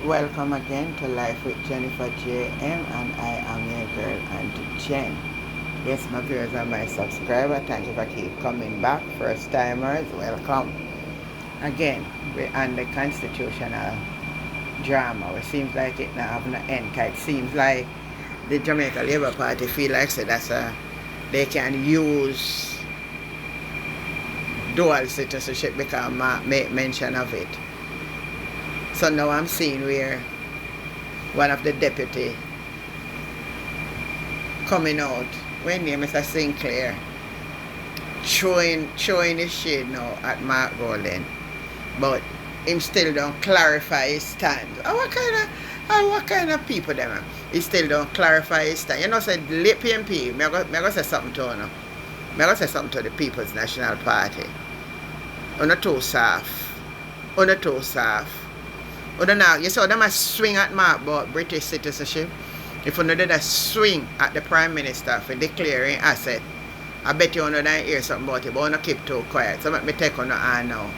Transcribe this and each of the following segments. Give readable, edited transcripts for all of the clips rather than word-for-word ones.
Welcome again to Life with Jennifer J.M. and I am your girl Auntie Jen. Yes, my viewers and my subscribers, thank you for keep coming back. First timers, welcome. Again, we're on the constitutional drama. It seems like it now have no end. It seems like the Jamaica Labour Party feel like they can use dual citizenship because Mark make mention of it. So now I'm seeing where one of the deputy coming out, when name is Sinclair, showing his shade now at Marlene, but him still don't clarify his stand. What kind of people them? He still don't clarify his stand. You know, said late PMP, me go say something to you. Me go say something to the People's National Party. Una too soft. Now, you saw them a swing at Mark about British citizenship. If you did a swing at the Prime Minister for declaring asset, I bet you don't hear something about it, but you keep too quiet. So let me take on the hand now.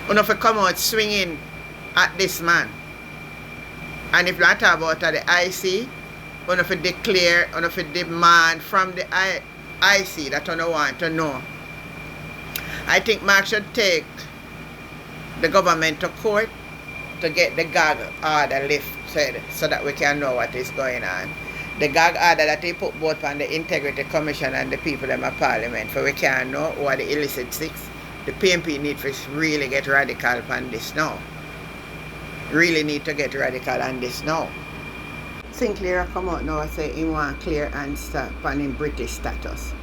You if you come out swinging at this man, and if you talk about the IC, you if you declare, you if you demand from the IC that you don't want to know. I think Mark should take the government to court to get the gag order lifted so that we can know what is going on. The gag order that they put both on the Integrity Commission and the people in the Parliament, for we can know who are the illicit six. The PMP need to really get radical on this now. Really need to get radical on this now. Sinclair come out now and say he want clear answer on his British status.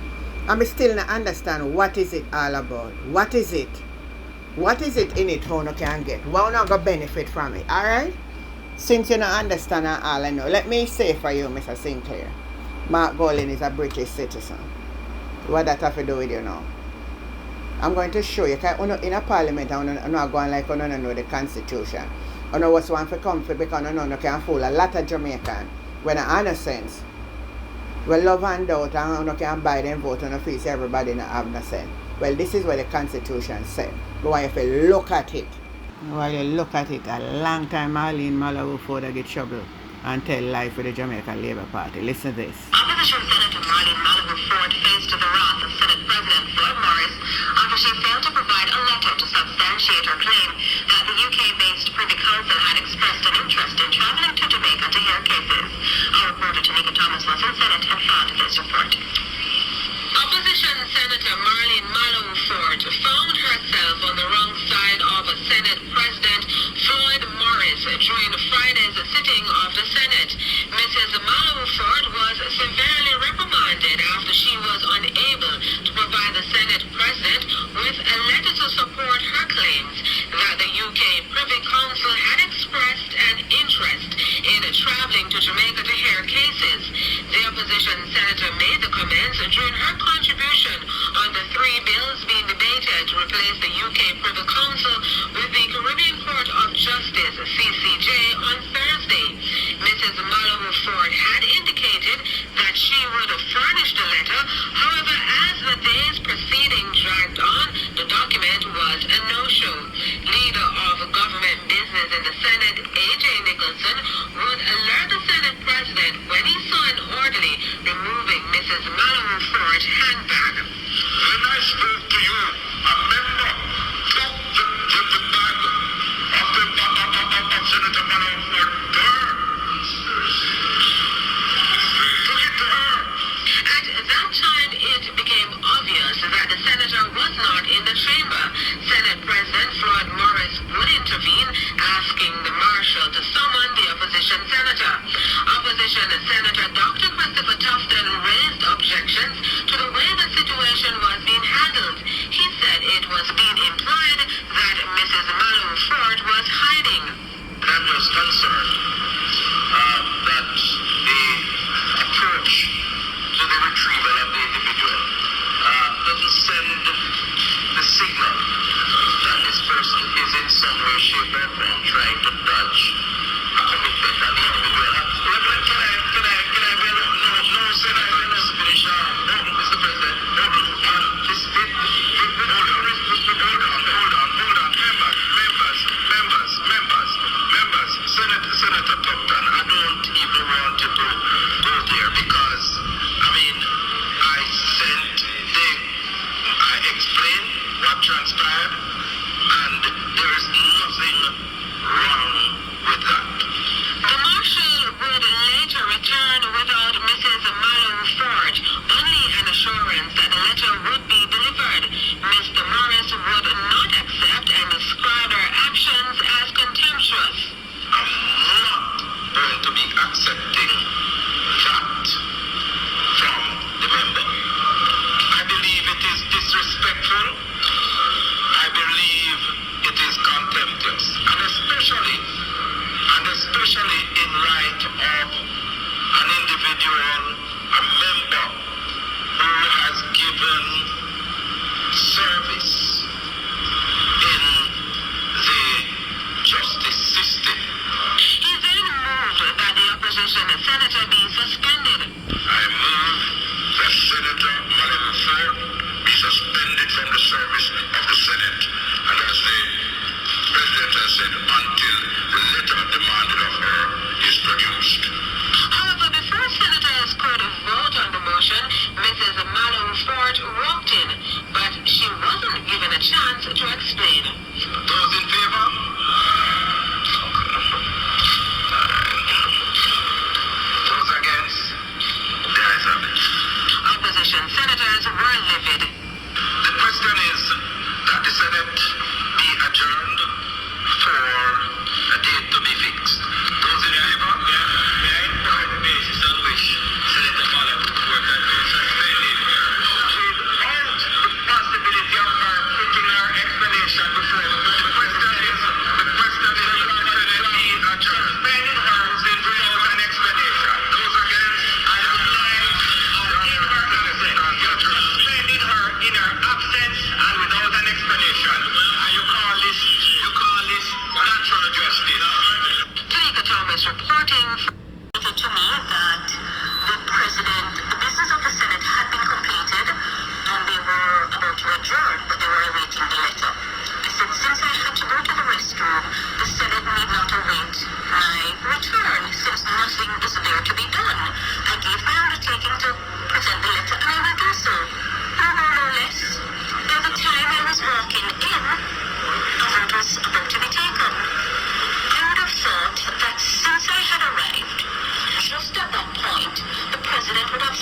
I still not understand what is it all about. What is it? What is it in it how you can get? Why not go benefit from it? Alright? Since you don't understand all I know, let me say for you, Mr. Sinclair, Mark Marlene is a British citizen. What that have to do with you now? I'm going to show you. In a parliament, I'm not going like you don't know the constitution. You know what's one for comfort because you can fool a lot of Jamaican when in innocence. We love and doubt and you can buy them vote on the face everybody not have no sense. Well, this is what the Constitution said. But when you look at it, a long time Marlene will further get trouble and tell life with the Jamaica Labour Party. Listen to this. Opposition Senator Marlene faced the wrath of Senate President Ford Morris after she failed to provide a letter to substantiate her claim that the UK-based Privy Council had expressed an interest in travelling to Jamaica to hear cases. Our reporter Tanika Thomas was in Senate and found this report. Opposition Senator Marlene found herself on the wrong side of Senate President Floyd Morris during Friday's sitting of the Senate. Mrs. Ford was severely reprimanded after she was unable to provide the Senate President with a letter to support her claims that the UK Privy Council had expressed an interest in traveling to Jamaica to hear cases. The opposition senator made the comments during her contribution on the three bills being debated to replace the UK Privy Council with the Caribbean Court of Justice, CCJ, on Thursday. Mrs. Ford had indicated that she would furnish the letter. However, as the day's proceeding dragged on, the document was a no-show. Leader of government business in the Senate, A.J. Nicholson, would alert the Senate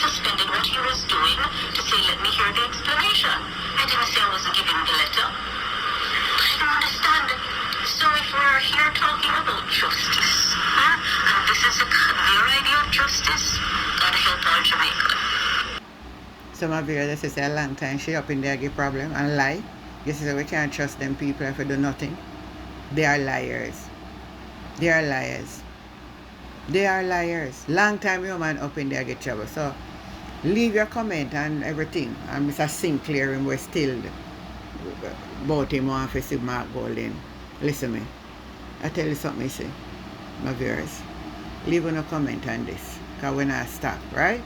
suspended what he was doing to say, let me hear the explanation. I didn't say I wasn't giving the letter. I don't understand. So if we're here talking about justice, and this is their idea of justice, God help our Jamaica. Some of you, this is a long time she up in there give problem and lie. This is we can't trust them people if they do nothing. They are liars. They are liars. They are liars. Long time your man up in there get trouble. So leave your comment and everything. And Mr. Sinclair him was still about him want to see Mark Golden. Listen me. I tell you something, see, my viewers. Leave a comment on this. Because we're not stop, right?